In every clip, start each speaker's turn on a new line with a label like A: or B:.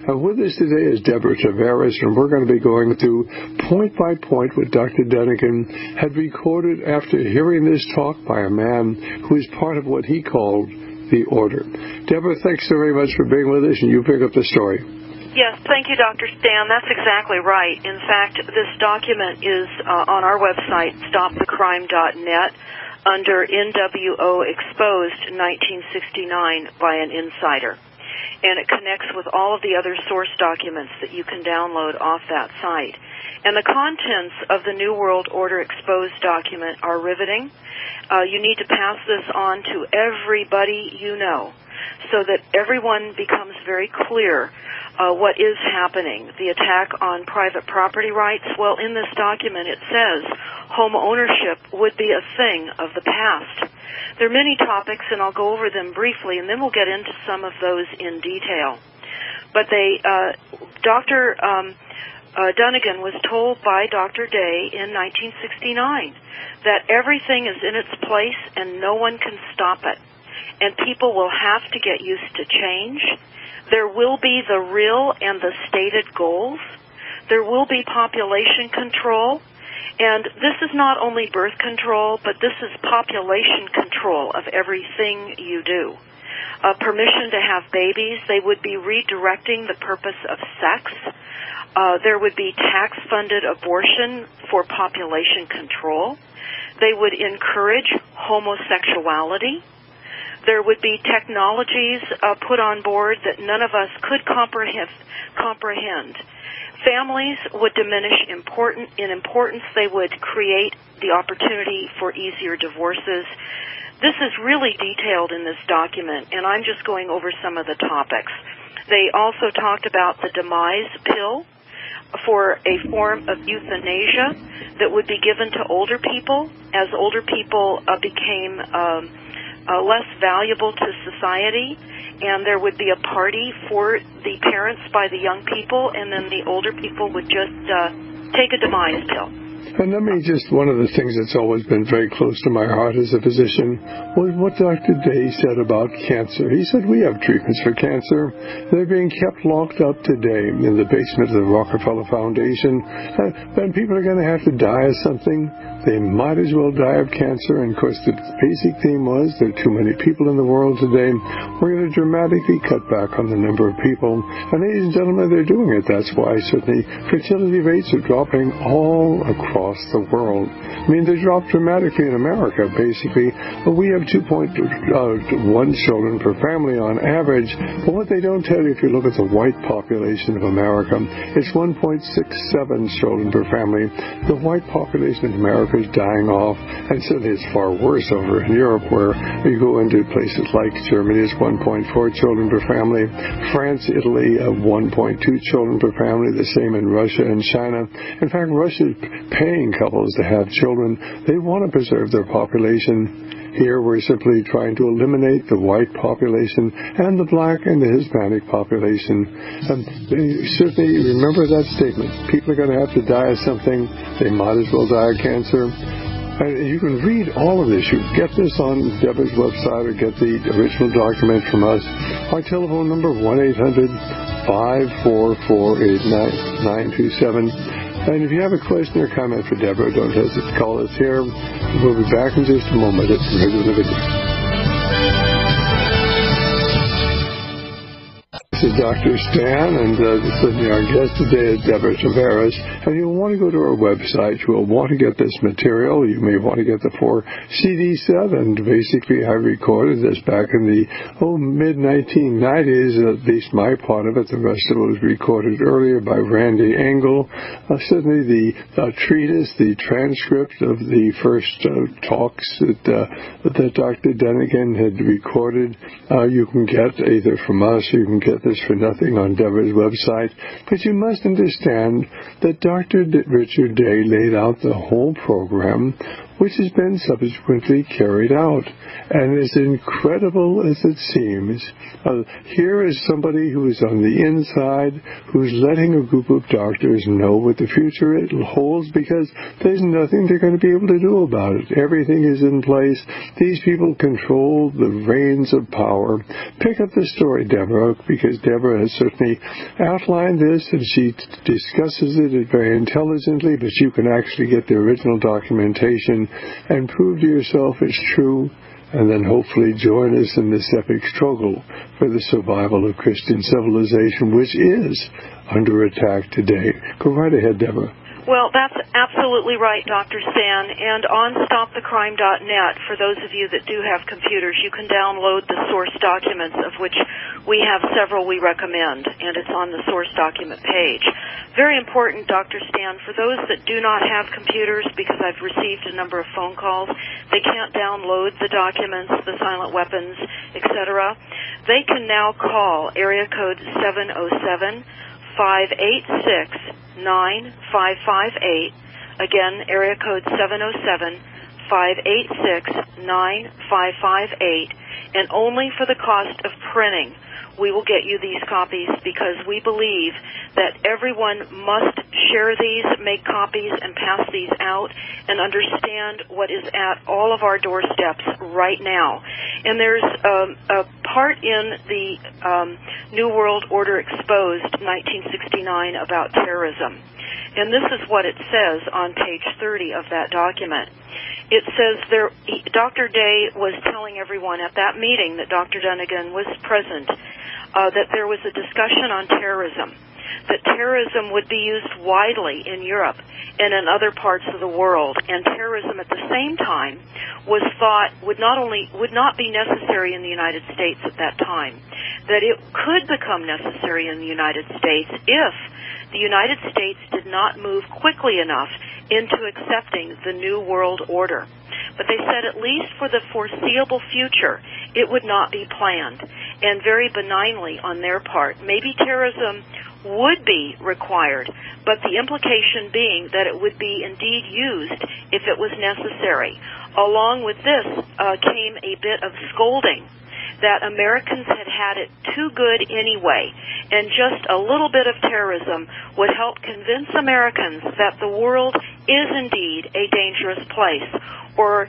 A: With us today is Deborah Tavares, and we're going to be going through point by point what Dr. Dunnigan had recorded after hearing this talk by a man who is part of what he called the Order. Deborah, thanks so very much for being with us, and you pick up the story.
B: Yes, thank you, Dr. Stan. That's exactly right. In fact, this document is on our website, stopthecrime.net, under NWO Exposed 1969 by an insider. And it connects with all of the other source documents that you can download off that site. And the contents of the New World Order Exposed document are riveting. You need to pass this on to everybody you know so that everyone becomes very clear what is happening. The attack on private property rights, well, in this document it says home ownership would be a thing of the past. There are many topics, and I'll go over them briefly, and then we'll get into some of those in detail. But Dr. Dunnigan was told by Dr. Day in 1969 that everything is in its place and no one can stop it. And people will have to get used to change. There will be the real and the stated goals. There will be population control. And this is not only birth control, but this is population control of everything you do. Permission to have babies. They would be redirecting the purpose of sex. There would be tax-funded abortion for population control. They would encourage homosexuality. There would be technologies put on board that none of us could comprehend. Families would diminish in importance. They would create the opportunity for easier divorces. This is really detailed in this document, and I'm just going over some of the topics. They also talked about the demise pill for a form of euthanasia that would be given to older people as older people became less valuable to society, and there would be a party for the parents by the young people, and then the older people would just take a demise pill.
A: And one of the things that's always been very close to my heart as a physician was what Dr. Day said about cancer. He said, we have treatments for cancer. They're being kept locked up today in the basement of the Rockefeller Foundation. Then people are going to have to die of something. They might as well die of cancer. And, of course, the basic theme was there are too many people in the world today. We're going to dramatically cut back on the number of people. And, ladies and gentlemen, they're doing it. That's why certainly fertility rates are dropping all across the world. I mean, they dropped dramatically in America, basically. We have 2.1 children per family on average. But what they don't tell you, if you look at the white population of America, it's 1.67 children per family. The white population of America is dying off, and certainly it's far worse over in Europe, where you go into places like Germany, it's 1.4 children per family. France, Italy, 1.2 children per family. The same in Russia and China. In fact, Russia is paying couples to have children. They want to preserve their population. Here we're simply trying to eliminate the white population and the black and the Hispanic population. Certainly remember that statement. People are going to have to die of something. They might as well die of cancer. And you can read all of this. You can get this on Deborah's website or get the original document from us. Our telephone number, 1-800-544-8927. And if you have a question or comment for Deborah, don't hesitate to call us here. We'll be back in just a moment at Radio Living. This is Dr. Stan, and our guest today is Deborah Tavares. And you'll want to go to our website. You will want to get this material. You may want to get the 4-CD set. And basically, I recorded this back in the mid-1990s, at least my part of it. The rest of it was recorded earlier by Randy Engel. Certainly, the treatise, the transcript of the first talks that Dr. Dunnigan had recorded, you can get either from us or you can get this for nothing on Deborah's website. But you must understand that Dr. Richard Day laid out the whole program which has been subsequently carried out. And as incredible as it seems, here is somebody who is on the inside, who's letting a group of doctors know what the future it holds, because there's nothing they're going to be able to do about it. Everything is in place. These people control the reins of power. Pick up the story, Deborah, because Deborah has certainly outlined this, and she discusses it very intelligently, but you can actually get the original documentation and prove to yourself it's true, and then hopefully join us in this epic struggle for the survival of Christian civilization, which is under attack today. Go right ahead, Deborah.
B: Well, that's absolutely right, Dr. Stan. And on stopthecrime.net, for those of you that do have computers, you can download the source documents, of which we have several we recommend, and it's on the source document page. Very important, Dr. Stan, for those that do not have computers, because I've received a number of phone calls, they can't download the documents, the silent weapons, etc. They can now call area code 707-586-9558. Again, area code 707-586-9558. And only for the cost of printing, we will get you these copies, because we believe that everyone must share these, make copies, and pass these out, and understand what is at all of our doorsteps right now. And there's a part in the New World Order Exposed, 1969, about terrorism. And this is what it says on page 30 of that document. It says Dr. Day was telling everyone at that meeting that Dr. Dunnigan was present that there was a discussion on terrorism, that terrorism would be used widely in Europe and in other parts of the world, and terrorism at the same time was thought would not be necessary in the United States at that time, that it could become necessary in the United States if the United States did not move quickly enough into accepting the New World Order. But they said at least for the foreseeable future, it would not be planned. And very benignly on their part, maybe terrorism would be required, but the implication being that it would be indeed used if it was necessary. Along with this came a bit of scolding that Americans had it too good anyway, and just a little bit of terrorism would help convince Americans that the world is indeed a dangerous place, or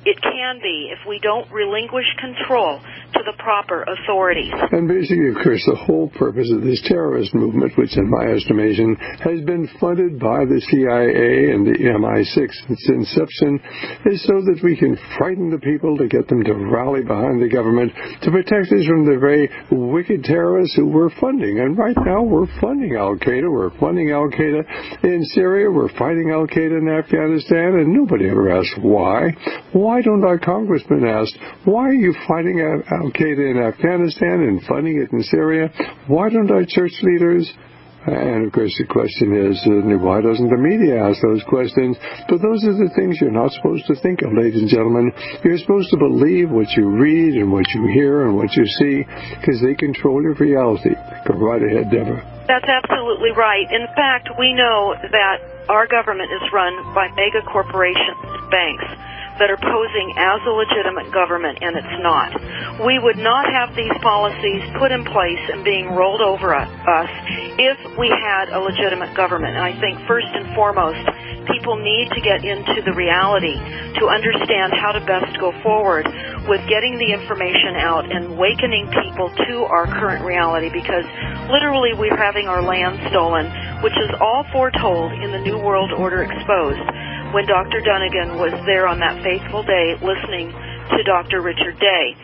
B: it can be if we don't relinquish control to the proper authorities.
A: And basically, of course, the whole purpose of this terrorist movement, which in my estimation has been funded by the CIA and the MI6 since its inception, is so that we can frighten the people, to get them to rally behind the government, to protect us from the very wicked terrorists who we're funding. And right now, we're funding Al-Qaeda. We're funding Al-Qaeda in Syria. We're fighting Al-Qaeda in Afghanistan, and nobody ever asks why. Why don't our congressmen ask, why are you fighting Al-Qaeda in Afghanistan and funding it in Syria? Why don't our church leaders? And, of course, the question is, why doesn't the media ask those questions? But those are the things you're not supposed to think of, ladies and gentlemen. You're supposed to believe what you read and what you hear and what you see, because they control your reality. Go right ahead, Deborah.
B: That's absolutely right. In fact, we know that our government is run by mega corporations and banks that are posing as a legitimate government, and it's not. We would not have these policies put in place and being rolled over us if we had a legitimate government. And I think first and foremost, people need to get into the reality to understand how to best go forward with getting the information out and awakening people to our current reality, because literally we're having our land stolen, which is all foretold in the New World Order Exposed, when Dr. Dunnigan was there on that faithful day listening to Dr. Richard Day.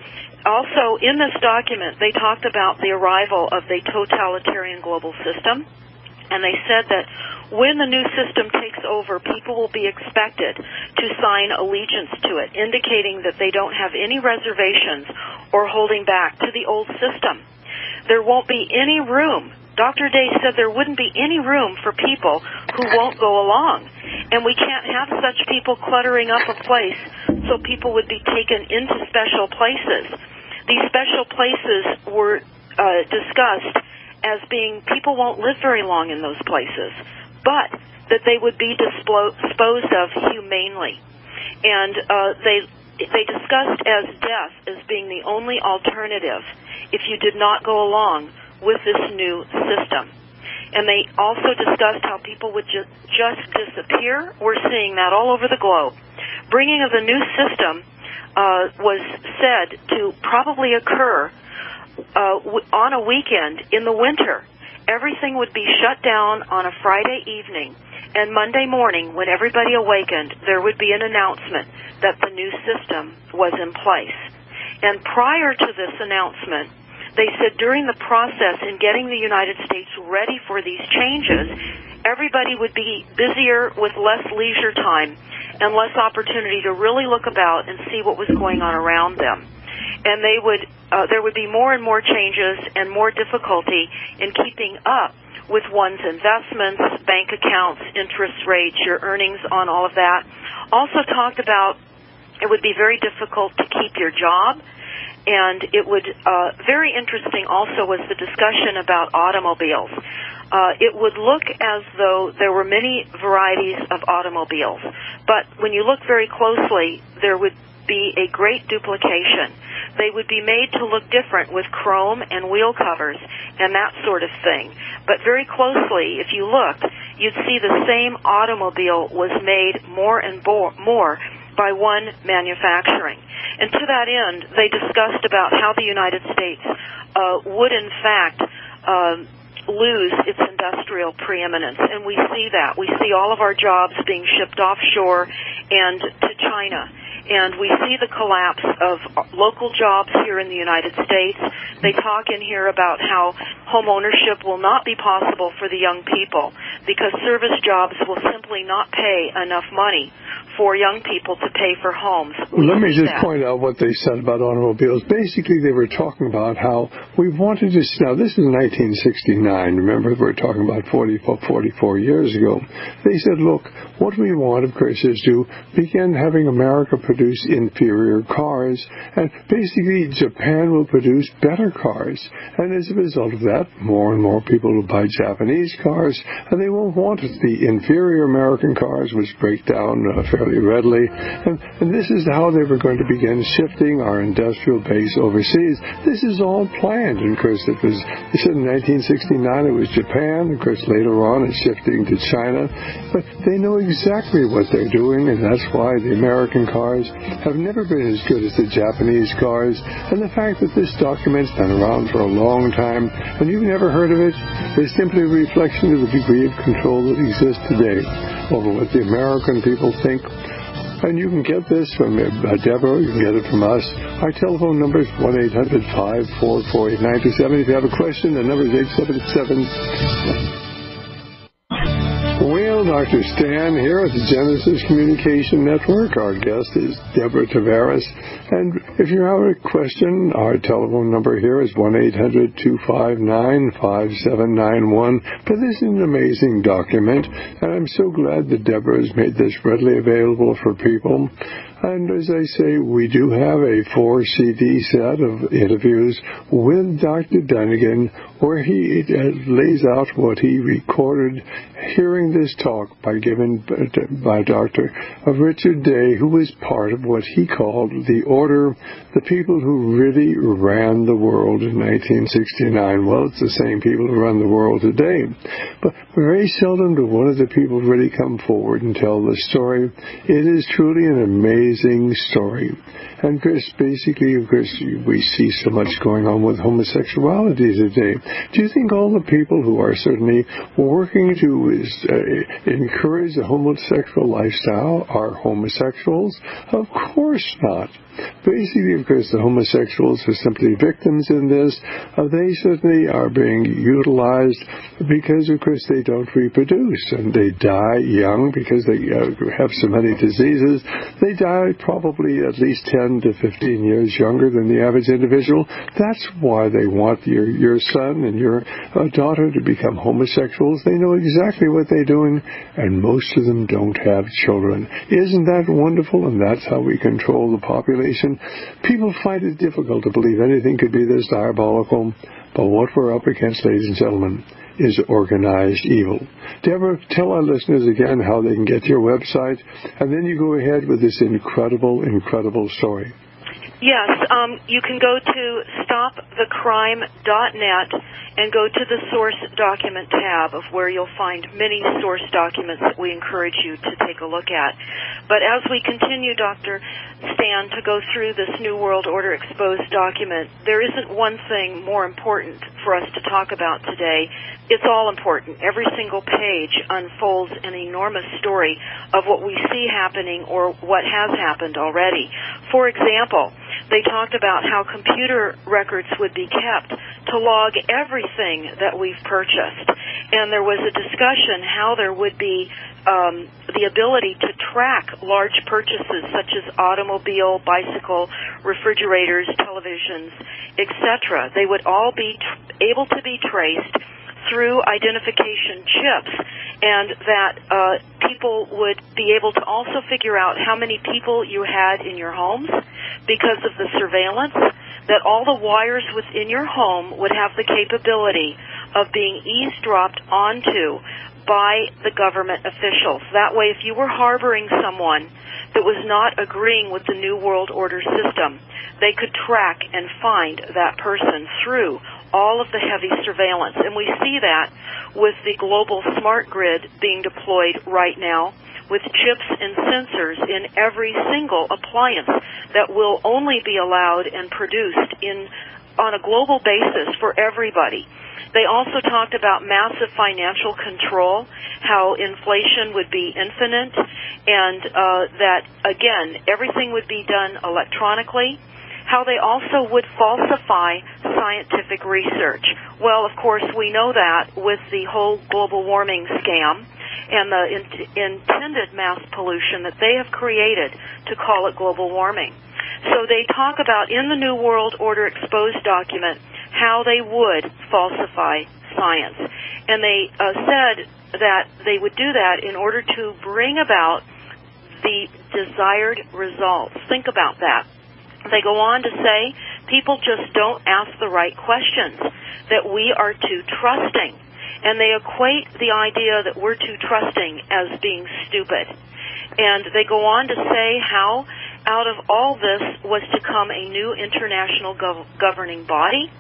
B: Also, in this document, they talked about the arrival of the totalitarian global system, and they said that when the new system takes over, people will be expected to sign allegiance to it, indicating that they don't have any reservations or holding back to the old system. There won't be any room. Dr. Day said there wouldn't be any room for people who won't go along. And we can't have such people cluttering up a place so people would be taken into special places. These special places were discussed as being people won't live very long in those places, but that they would be disposed of humanely. And they discussed as death as being the only alternative if you did not go along with this new system. And they also discussed how people would just disappear. We're seeing that all over the globe. Bringing of the new system was said to probably occur on a weekend in the winter. Everything would be shut down on a Friday evening, and Monday morning, when everybody awakened, there would be an announcement that the new system was in place. And prior to this announcement, they said during the process in getting the United States ready for these changes, everybody would be busier with less leisure time and less opportunity to really look about and see what was going on around them. And there would be more and more changes and more difficulty in keeping up with one's investments, bank accounts, interest rates, your earnings on all of that. Also talked about it would be very difficult to keep your job, and it would, very interesting also was the discussion about automobiles. It would look as though there were many varieties of automobiles, but when you look very closely, there would be a great duplication. They would be made to look different with chrome and wheel covers and that sort of thing. But very closely, if you looked, you'd see the same automobile was made more and more by one manufacturing. And to that end, they discussed about how the United States would in fact lose its industrial preeminence. And we see that. We see all of our jobs being shipped offshore and to China. And we see the collapse of local jobs here in the United States. They talk in here about how home ownership will not be possible for the young people because service jobs will simply not pay enough money for young people to pay for homes.
A: Let me just point out what they said about automobiles. Basically, they were talking about how we wanted to... Now, this is 1969. Remember, we're talking about 44 years ago. They said, look, what we want, of course, is to begin having America produce inferior cars, and basically Japan will produce better cars. And as a result of that, more and more people will buy Japanese cars, and they won't want the inferior American cars, which break down fairly readily. And this is how they were going to begin shifting our industrial base overseas. This is all planned. And of course, they said in 1969 it was Japan. Of course, later on it's shifting to China. But they know exactly what they're doing, and that's why the American cars have never been as good as the Japanese cars. And the fact that this document's been around for a long time and you've never heard of it is simply a reflection of the degree of control that exists today over what the American people think. And you can get this from Deborah, you can get it from us. Our telephone number is 1-800-544-8927. If you have a question, the number is 877. Well, Dr. Stan here at the Genesis Communication Network. Our guest is Deborah Tavares. And if you have a question, our telephone number here is 1-800-259-5791. But this is an amazing document, and I'm so glad that Deborah has made this readily available for people. And as I say, we do have a 4-CD set of interviews with Dr. Dunnigan where he lays out what he recorded hearing this talk by Dr. Richard Day, who was part of what he called the order, the people who really ran the world in 1969. Well, it's the same people who run the world today. But very seldom do one of the people really come forward and tell the story. It is truly an amazing story. And Chris, basically, of course, we see so much going on with homosexuality today. Do you think all the people who are certainly working to encourage a homosexual lifestyle are homosexuals? Of course not. Basically, of course, the homosexuals are simply victims in this. They certainly are being utilized because, of course, they don't reproduce, and they die young because they have so many diseases. They die probably at least 10 to 15 years younger than the average individual. That's why they want your son and your daughter to become homosexuals. They know exactly what they're doing, and most of them don't have children. Isn't that wonderful? And that's how we control the population. People find it difficult to believe anything could be this diabolical, but what we're up against, ladies and gentlemen, is organized evil. Deborah, tell our listeners again how they can get to your website, and then you go ahead with this incredible incredible, incredible story.
B: Yes, you can go to stopthecrime.net and go to the source document tab of where you'll find many source documents that we encourage you to take a look at. But as we continue, Dr. Stan, to go through this New World Order Exposed document, there isn't one thing more important for us to talk about today. It's all important. Every single page unfolds an enormous story of what we see happening or what has happened already. For example, they talked about how computer records would be kept to log everything that we've purchased. And there was a discussion how there would be the ability to track large purchases such as automobile, bicycle, refrigerators, televisions, etc. They would all be able to be traced through identification chips, and that people would be able to also figure out how many people you had in your homes because of the surveillance, that all the wires within your home would have the capability of being eavesdropped onto by the government officials. That way, if you were harboring someone that was not agreeing with the New World Order system, they could track and find that person through all of the heavy surveillance. And we see that with the global smart grid being deployed right now, with chips and sensors in every single appliance that will only be allowed and produced on a global basis for everybody. They also talked about massive financial control, how inflation would be infinite, and that, again, everything would be done electronically, how they also would falsify scientific research. Well, of course, we know that with the whole global warming scam and the intended mass pollution that they have created to call it global warming. So they talk about, in the New World Order Exposed document, how they would falsify science. And they said that they would do that in order to bring about the desired results. Think about that. They go on to say people just don't ask the right questions, that we are too trusting. And they equate the idea that we're too trusting as being stupid. And they go on to say how out of all this was to come a new international governing body,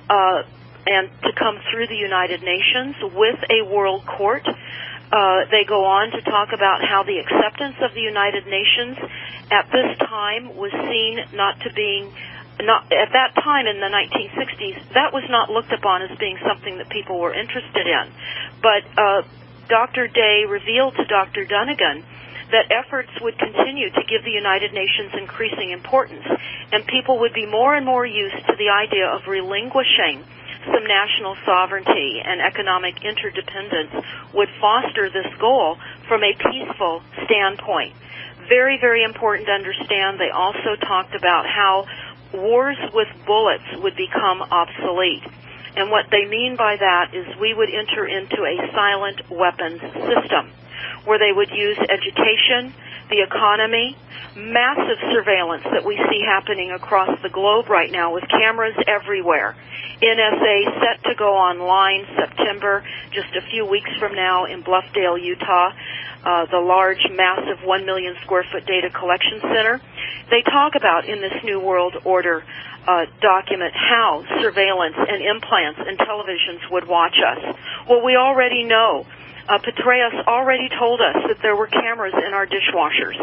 B: and to come through the United Nations with a world court. They go on to talk about how the acceptance of the United Nations at this time was seen not at that time in the 1960s, that was not looked upon as being something that people were interested in. But Dr. Day revealed to Dr. Dunnigan that efforts would continue to give the United Nations increasing importance, and people would be more and more used to the idea of relinquishing some national sovereignty and economic interdependence would foster this goal from a peaceful standpoint. Very, very important to understand. They also talked about how wars with bullets would become obsolete. And what they mean by that is we would enter into a silent weapons system where they would use education, the economy, massive surveillance that we see happening across the globe right now with cameras everywhere. NSA set to go online September, just a few weeks from now in Bluffdale, Utah, the large, massive 1 million square foot data collection center. They talk about in this New World Order document how surveillance and implants and televisions would watch us. Well, we already know. Petraeus already told us that there were cameras in our dishwashers,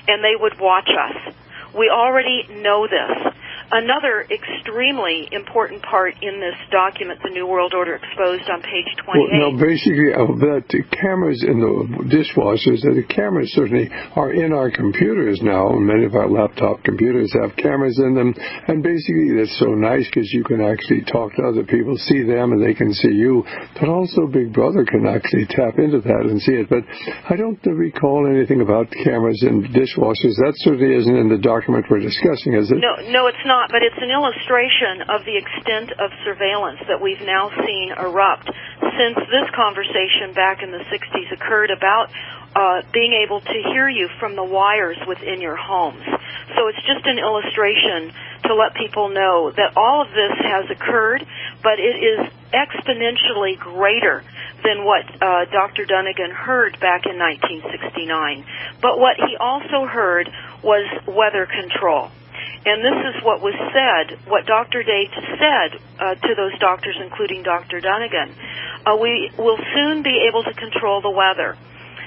B: and they would watch us. We already know this. Another extremely important part in this document, the New World Order Exposed on page 28.
A: Well, now, basically, that the cameras in the dishwashers, the cameras certainly are in our computers now. Many of our laptop computers have cameras in them, and basically that's so nice because you can actually talk to other people, see them, and they can see you. But also Big Brother can actually tap into that and see it. But I don't recall anything about cameras in dishwashers. That certainly isn't in the document we're discussing, is it?
B: No, it's not. But it's an illustration of the extent of surveillance that we've now seen erupt since this conversation back in the 60s occurred about being able to hear you from the wires within your homes. So it's just an illustration to let people know that all of this has occurred, but it is exponentially greater than what Dr. Dunnigan heard back in 1969. But what he also heard was weather control. And this is what was said, what Dr. Day said to those doctors, including Dr. Dunnigan. We will soon be able to control the weather.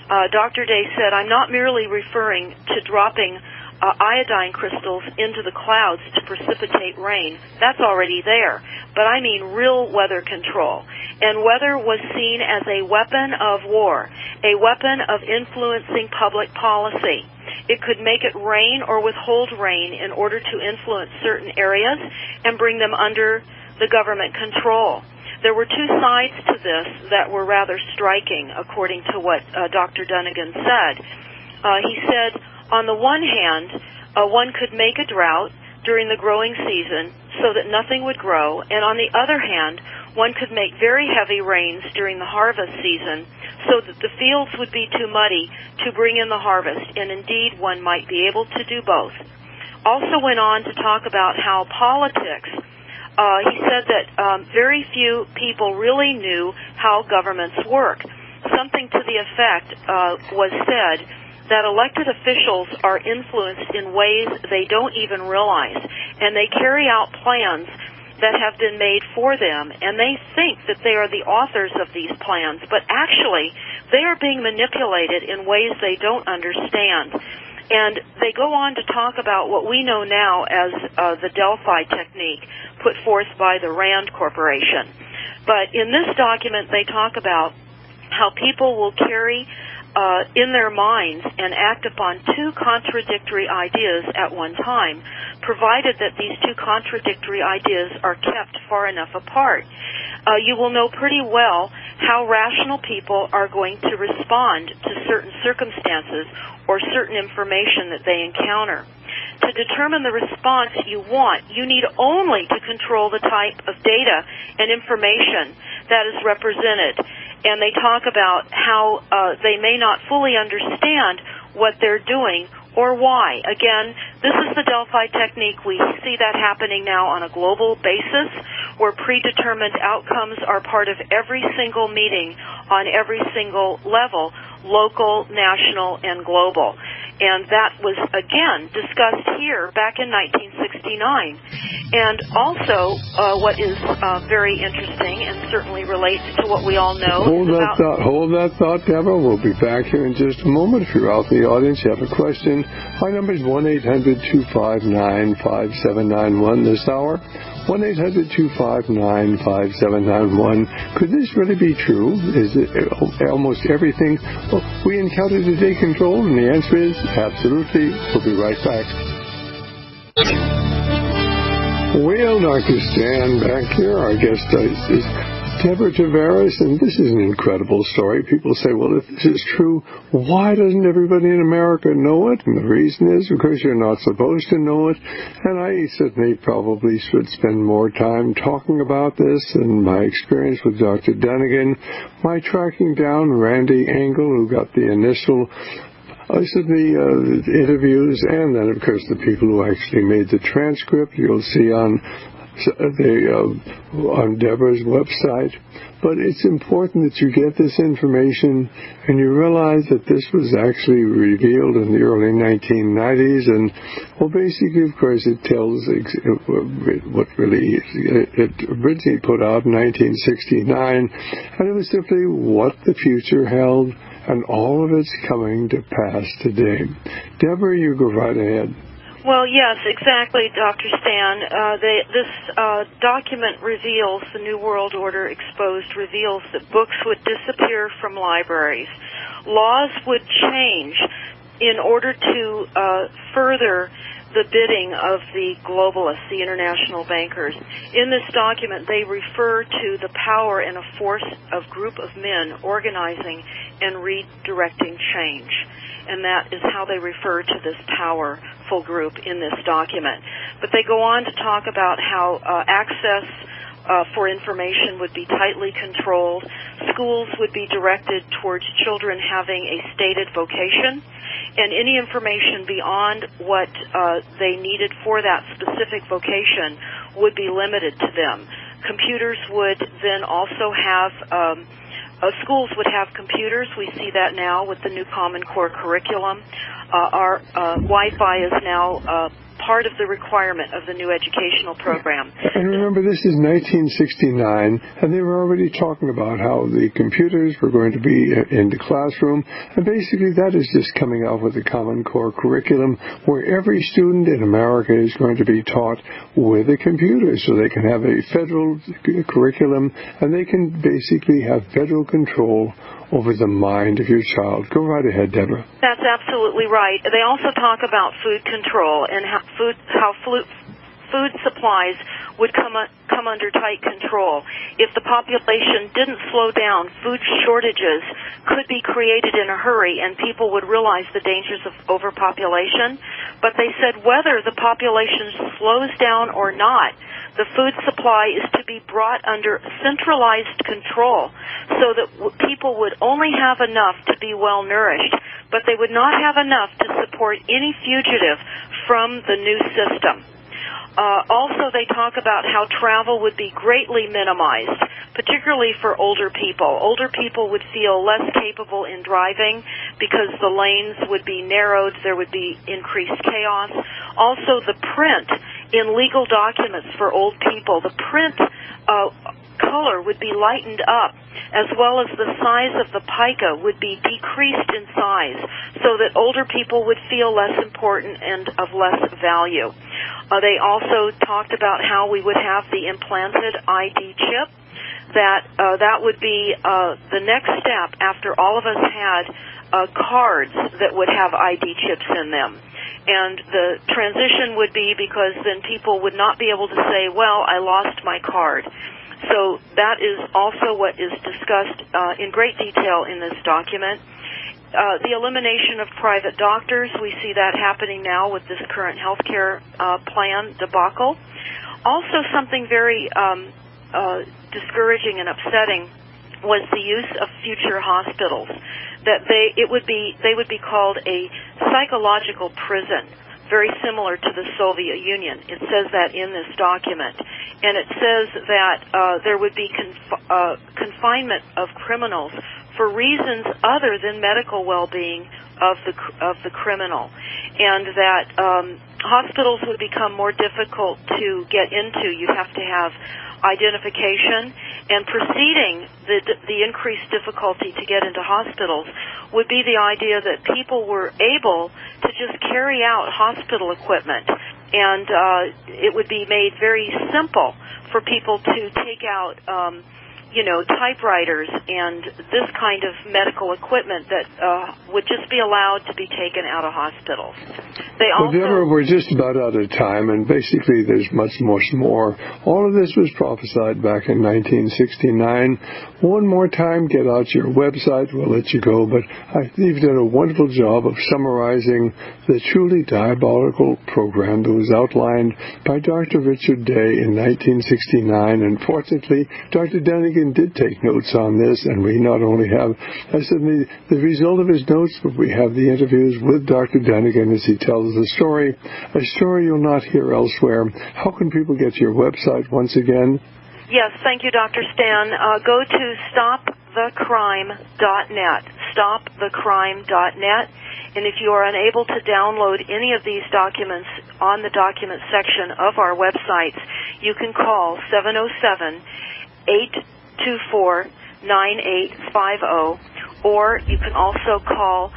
B: Dr. Day said, I'm not merely referring to dropping iodine crystals into the clouds to precipitate rain. That's already there. But I mean real weather control. And weather was seen as a weapon of war, a weapon of influencing public policy. It could make it rain or withhold rain in order to influence certain areas and bring them under the government control. There were two sides to this that were rather striking, according to what Dr. Dunnigan said. He said, on the one hand, one could make a drought during the growing season so that nothing would grow, and on the other hand, one could make very heavy rains during the harvest season so that the fields would be too muddy to bring in the harvest, and indeed one might be able to do both. Also went on to talk about how politics, he said that very few people really knew how governments work. Something to the effect was said that elected officials are influenced in ways they don't even realize, and they carry out plans that have been made for them, and they think that they are the authors of these plans, but actually they are being manipulated in ways they don't understand. And they go on to talk about what we know now as the Delphi technique put forth by the Rand Corporation. But in this document they talk about how people will carry in their minds and act upon two contradictory ideas at one time, provided that these two contradictory ideas are kept far enough apart. You will know pretty well how rational people are going to respond to certain circumstances or certain information that they encounter. To determine the response you want, you need only to control the type of data and information that is represented. And they talk about how they may not fully understand what they're doing or why. Again, this is the Delphi technique. We see that happening now on a global basis, where predetermined outcomes are part of every single meeting on every single level, local, national, and global. And that was, again, discussed here back in 1969. And also, what is very interesting and certainly relates to what we all know.
A: Hold that thought, Deborah. We'll be back here in just a moment. If you're out in the audience, you have a question, our number is 1-800-259-5791 this hour. 1-800-259-5791. Could this really be true? Is it almost everything we encounter today controlled? And the answer is absolutely. We'll be right back. Well, Dr. Stan back here. Our guest is Deborah Tavares, and this is an incredible story. People say, well, if this is true, why doesn't everybody in America know it? And the reason is because you're not supposed to know it. And I certainly probably should spend more time talking about this and my experience with Dr. Dunnigan, my tracking down Randy Engel, who got the initial the interviews, and then, of course, the people who actually made the transcript. You'll see on Deborah's website. But it's important that you get this information and you realize that this was actually revealed in the early 1990s. And, well, basically, of course, it tells what really it originally put out in 1969. And it was simply what the future held. And all of it's coming to pass today. Deborah, you go right ahead.
B: Well, yes, exactly, Dr. Stan. This document reveals, the New World Order Exposed reveals that books would disappear from libraries. Laws would change in order to further the bidding of the globalists, the international bankers. In this document, they refer to the power and a force of group of men organizing and redirecting change. And that is how they refer to this powerful group in this document. But they go on to talk about how access for information would be tightly controlled. Schools would be directed towards children having a stated vocation, and any information beyond what they needed for that specific vocation would be limited to them. Computers would then also have Schools would have computers. We see that now with the new Common Core curriculum. Our Wi-Fi is now part of the requirement of the new educational program.
A: And remember, this is 1969, and they were already talking about how the computers were going to be in the classroom, and basically that is just coming out with the Common Core curriculum, where every student in America is going to be taught with a computer, so they can have a federal curriculum, and they can basically have federal control over the mind of your child. Go right ahead, Deborah.
B: That's absolutely right. They also talk about food control and how food supplies would come under tight control. If the population didn't slow down, food shortages could be created in a hurry, and people would realize the dangers of overpopulation. But they said whether the population slows down or not, the food supply is to be brought under centralized control so that people would only have enough to be well nourished, but they would not have enough to support any fugitive from the new system. Also, they talk about how travel would be greatly minimized, particularly for older people. Older people would feel less capable in driving because the lanes would be narrowed, there would be increased chaos. Also, the print in legal documents for old people, the print color would be lightened up, as well as the size of the pica would be decreased in size so that older people would feel less important and of less value. They also talked about how we would have the implanted ID chip, that would be the next step after all of us had cards that would have ID chips in them. And the transition would be because then people would not be able to say, well, I lost my card. So that is also what is discussed in great detail in this document. The elimination of private doctors, we see that happening now with this current health care plan debacle. Also, something very discouraging and upsetting was the use of future hospitals. That they would be called a psychological prison, very similar to the Soviet Union. It says that in this document. And it says that there would be confinement of criminals for reasons other than medical well-being of the criminal, and that hospitals would become more difficult to get into. You'd have to have identification, and preceding the increased difficulty to get into hospitals would be the idea that people were able to just carry out hospital equipment, and it would be made very simple for people to take out typewriters and this kind of medical equipment that would just be allowed to be taken out of hospitals.
A: Well, Deborah, we're just about out of time, and basically there's much more. All of this was prophesied back in 1969. One more time, get out your website. We'll let you go, but you've done a wonderful job of summarizing the truly diabolical program that was outlined by Dr. Richard Day in 1969, and fortunately, Dr. Dunnigan did take notes on this, and we not only have, the result of his notes, but we have the interviews with Dr. Dunnigan as he tells the story, a story you'll not hear elsewhere. How can people get to your website once again?
B: Yes, thank you, Dr. Stan. Go to stopthecrime.net, stopthecrime.net, and if you are unable to download any of these documents on the document section of our websites, you can call 707-824-9850, or you can also call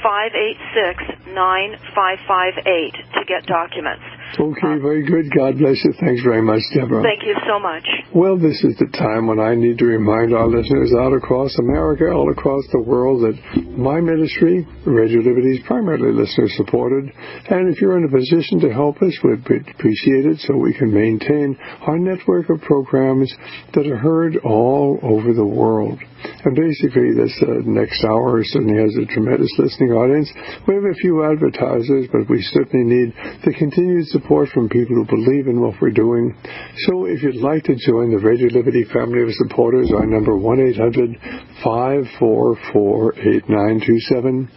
B: 586-9558 to get documents.
A: Okay, very good. God bless you. Thanks very much, Deborah.
B: Thank you so much.
A: Well, this is the time when I need to remind our listeners out across America, all across the world, that my ministry, Radio Liberty, is primarily listener-supported. And if you're in a position to help us, we'd appreciate it so we can maintain our network of programs that are heard all over the world. And basically, this next hour certainly has a tremendous listening audience. We have a few advertisers, but we certainly need the continued support from people who believe in what we're doing. So if you'd like to join the Radio Liberty family of supporters, our number 1-800-544-8927,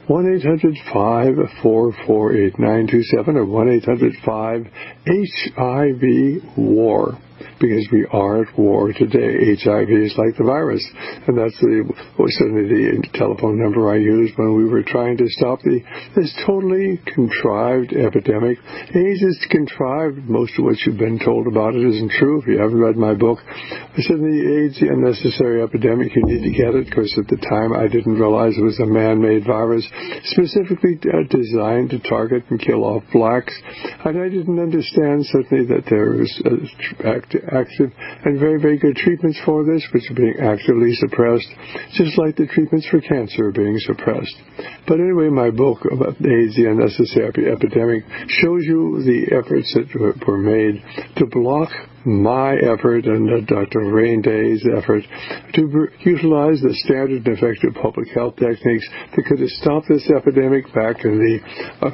A: 1-800-544-8927, or 1-800-5-HIV-WAR. because we are at war today. HIV is like the virus, and that's certainly the telephone number I used when we were trying to stop this totally contrived epidemic. AIDS is contrived. Most of what you've been told about it isn't true. If you haven't read my book, I said the AIDS, the unnecessary epidemic, you need to get it, because at the time I didn't realize it was a man-made virus specifically designed to target and kill off blacks. And I didn't understand certainly that there was active and very, very good treatments for this, which are being actively suppressed, just like the treatments for cancer are being suppressed. But anyway, my book about AIDS, the unnecessary epidemic, shows you the efforts that were made to block my effort and Dr. Rain Day's effort to utilize the standard and effective public health techniques that could have stopped this epidemic back in the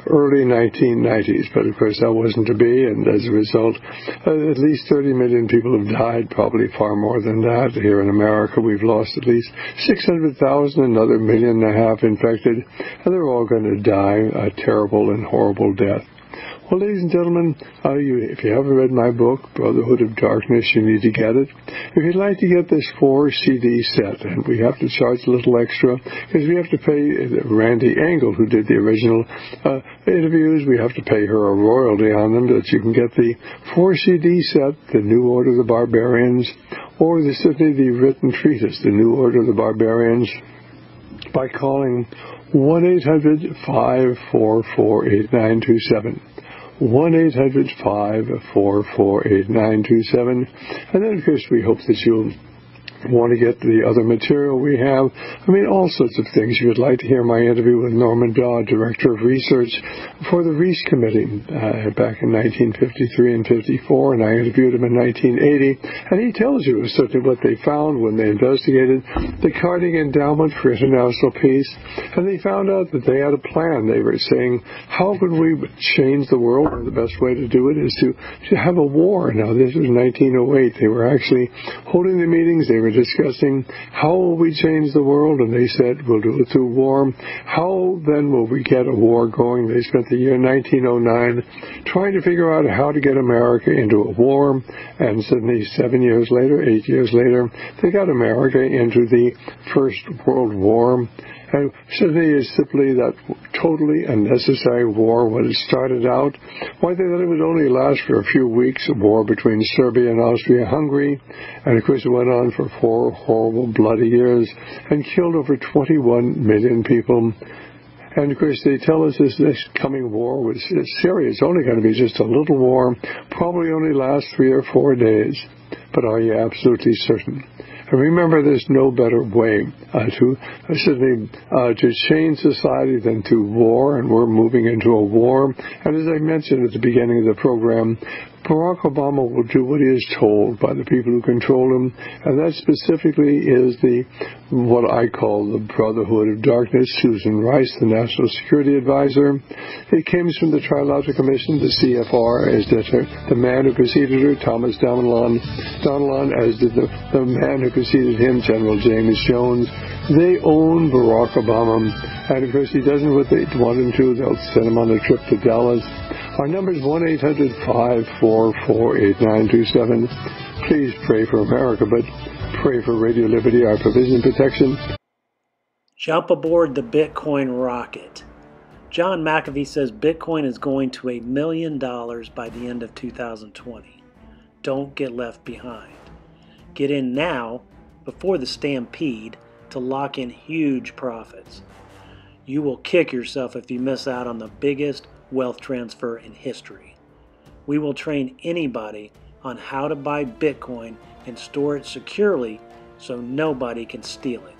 A: early 1990s. But of course that wasn't to be, and as a result, at least 30 million people have died, probably far more than that. Here in America, we've lost at least 600,000, another 1.5 million infected, and they're all going to die a terrible and horrible death. Well, ladies and gentlemen, if you haven't read my book, Brotherhood of Darkness, you need to get it. If you'd like to get this 4-CD set, and we have to charge a little extra, because we have to pay Randy Engel, who did the original interviews, we have to pay her a royalty on them, that you can get the 4-CD set, The New Order of the Barbarians, or certainly the written treatise, The New Order of the Barbarians, by calling 1-800-544-8927. 1-800-544-8927. And then, of course, we hope that you'll want to get the other material we have. I mean, all sorts of things. You would like to hear my interview with Norman Dodd, Director of Research for the Reese Committee back in 1953 and 54, and I interviewed him in 1980, and he tells you certainly what they found when they investigated the Carnegie Endowment for International Peace, and they found out that they had a plan. They were saying, how can we change the world? And the best way to do it is to have a war. Now, this was 1908. They were actually holding the meetings. They were discussing how will we change the world, and they said we'll do it through war. How then will we get a war going? They spent the year 1909 trying to figure out how to get America into a war, and suddenly 8 years later, they got America into the First World War. And certainly it's simply that totally unnecessary war. When it started out, why they thought it would only last for a few weeks, a war between Serbia and Austria-Hungary, and of course it went on for 4 horrible, bloody years and killed over 21 million people. And of course they tell us this next coming war was Syria. It's only going to be just a little war, probably only last 3 or 4 days. But are you absolutely certain? And remember, there's no better way to change society than through war, and we're moving into a war. And as I mentioned at the beginning of the program, Barack Obama will do what he is told by the people who control him, and that specifically is what I call the Brotherhood of Darkness. Susan Rice, the National Security Advisor. It came from the Trilateral Commission, the CFR, as did the man who preceded her, Thomas Donilon, as did the man who preceded him, General James Jones. They own Barack Obama, and of course he doesn't what they want him to. They'll send him on a trip to Dallas. Our number is 1-800-544-8927. Please pray for America, but pray for Radio Liberty, our provision protection.
C: Jump aboard the Bitcoin rocket. John McAfee says Bitcoin is going to $1 million by the end of 2020. Don't get left behind. Get in now, before the stampede, to lock in huge profits. You will kick yourself if you miss out on the biggest wealth transfer in history. We will train anybody on how to buy Bitcoin and store it securely so nobody can steal it.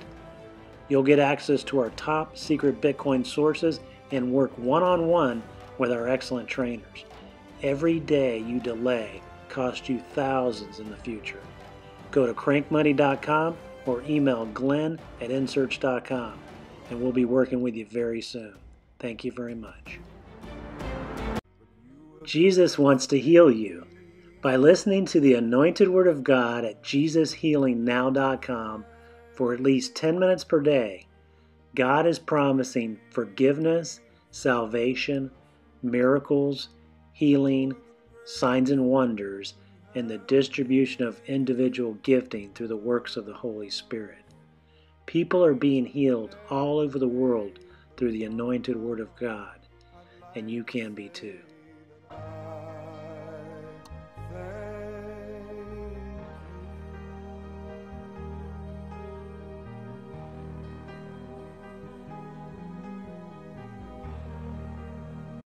C: You'll get access to our top secret Bitcoin sources and work one-on-one with our excellent trainers. Every day you delay costs you thousands in the future. Go to crankmoney.com or email glenn@insearch.com, and we'll be working with you very soon. Thank you very much. Jesus wants to heal you. By listening to the Anointed Word of God at JesusHealingNow.com for at least 10 minutes per day, God is promising forgiveness, salvation, miracles, healing, signs and wonders, and the distribution of individual gifting through the works of the Holy Spirit. People are being healed all over the world through the anointed Word of God, and you can be too.